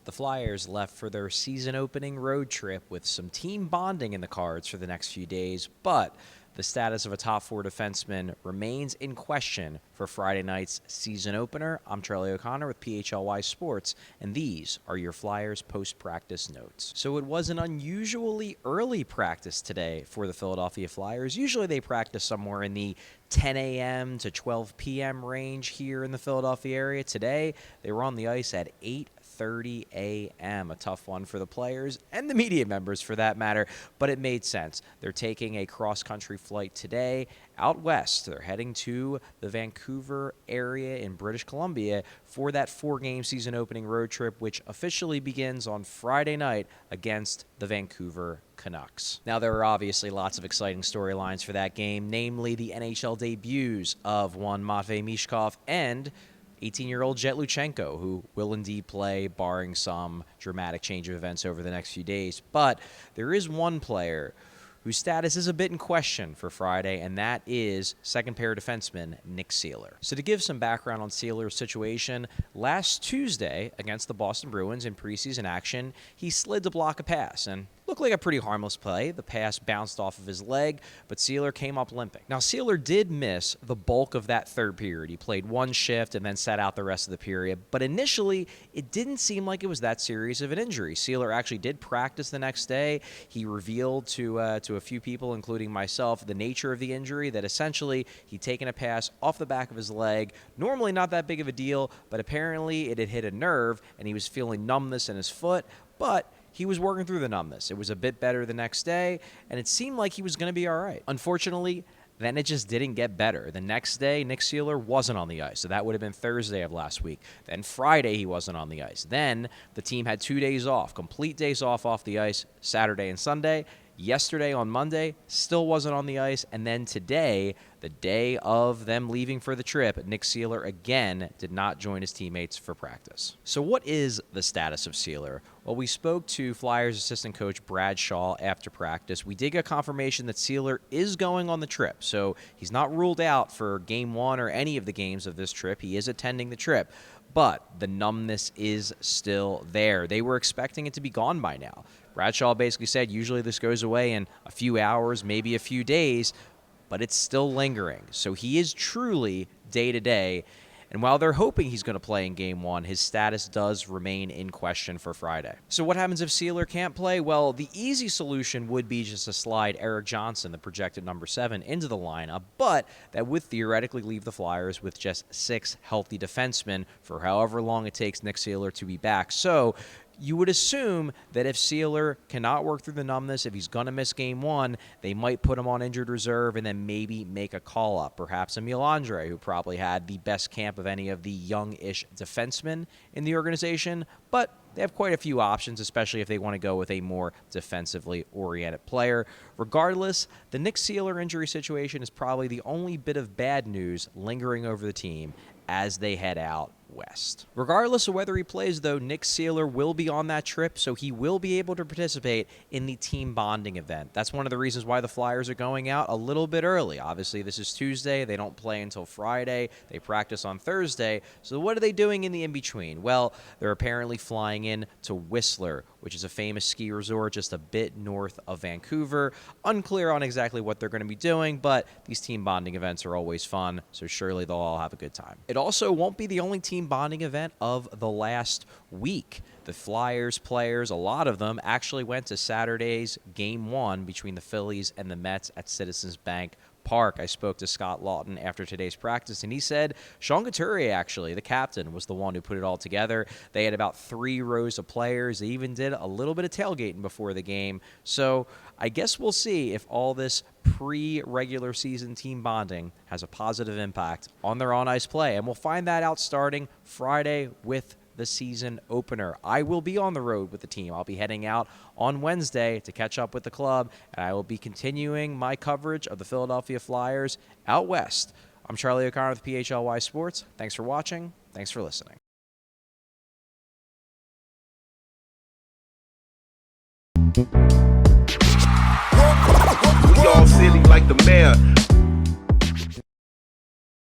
The Flyers left for their season-opening road trip with some team bonding in the cards for the next few days, but the status of a top four defenseman remains in question for Friday night's season opener. I'm Charlie O'Connor with PHLY Sports, and these are your Flyers post-practice notes. So it was an unusually early practice today for the Philadelphia Flyers. Usually they practice somewhere in the 10 a.m. to 12 p.m. range here in the Philadelphia area. Today, they were on the ice at 8:30 a.m. A tough one for the players and the media members for that matter, but it made sense. They're taking a cross-country flight today out west. They're heading to the Vancouver area in British Columbia for that four-game season opening road trip, which officially begins on Friday night against the Vancouver Canucks. Now, there are obviously lots of exciting storylines for that game, namely the NHL debuts of one Matvei Michkov and 18-year-old Jet Luchenko, who will indeed play, barring some dramatic change of events over the next few days. But there is one player whose status is a bit in question for Friday, and that is second-pair defenseman Nick Seeler. So to give some background on Seeler's situation, last Tuesday against the Boston Bruins in preseason action, he slid to block a pass and looked like a pretty harmless play. The pass bounced off of his leg, but Seeler came up limping. Now, Seeler did miss the bulk of that third period. He played one shift and then sat out the rest of the period, but initially, it didn't seem like it was that serious of an injury. Seeler actually did practice the next day. He revealed to a few people, including myself, the nature of the injury, that essentially he'd taken a pass off the back of his leg. Normally not that big of a deal, but apparently it had hit a nerve, and he was feeling numbness in his foot, but he was working through the numbness. It was a bit better the next day, and it seemed like he was going to be all right. Unfortunately, then it just didn't get better. The next day, Nick Seeler wasn't on the ice, so that would have been Thursday of last week. Then Friday, he wasn't on the ice. Then the team had 2 days off, complete days off the ice, Saturday and Sunday. Yesterday on Monday, still wasn't on the ice. And then today, the day of them leaving for the trip, Nick Seeler again did not join his teammates for practice. So what is the status of Seeler? Well, we spoke to Flyers assistant coach Brad Shaw after practice. We did get confirmation that Seeler is going on the trip, so he's not ruled out for game one or any of the games of this trip. He is attending the trip, but the numbness is still there. They were expecting it to be gone by now. Bradshaw basically said usually this goes away in a few hours, maybe a few days, but it's still lingering. So he is truly day-to-day. And while they're hoping he's going to play in Game 1, his status does remain in question for Friday. So what happens if Seeler can't play? Well, the easy solution would be just to slide Erik Johnson, the projected number 7, into the lineup, but that would theoretically leave the Flyers with just 6 healthy defensemen for however long it takes Nick Seeler to be back. So you would assume that if Seeler cannot work through the numbness, if he's going to miss Game 1, they might put him on injured reserve and then maybe make a call-up. Perhaps Emil Andre, who probably had the best camp of any of the young-ish defensemen in the organization, but they have quite a few options, especially if they want to go with a more defensively oriented player. Regardless, the Nick Seeler injury situation is probably the only bit of bad news lingering over the team as they head out west. Regardless of whether he plays, though, Nick Seeler will be on that trip, so he will be able to participate in the team bonding event. That's one of the reasons why the Flyers are going out a little bit early. Obviously, this is Tuesday. They don't play until Friday. They practice on Thursday. So what are they doing in the in-between? Well, they're apparently flying in to Whistler, which is a famous ski resort just a bit north of Vancouver. Unclear on exactly what they're going to be doing, but these team bonding events are always fun, so surely they'll all have a good time. It also won't be the only team bonding event of the last week. The Flyers players, a lot of them, actually went to Saturday's Game 1 between the Phillies and the Mets at Citizens Bank Park. I spoke to Scott Lawton after today's practice, and he said Sean Couturier, actually, the captain, was the one who put it all together. They had about 3 rows of players. They even did a little bit of tailgating before the game. So I guess we'll see if all this pre-regular season team bonding has a positive impact on their on-ice play, and we'll find that out starting Friday with the season opener. I will be on the road with the team. I'll be heading out on Wednesday to catch up with the club, and I will be continuing my coverage of the Philadelphia Flyers out west. I'm Charlie O'Connor with PHLY Sports. Thanks for watching. Thanks for listening. We all silly like the mayor.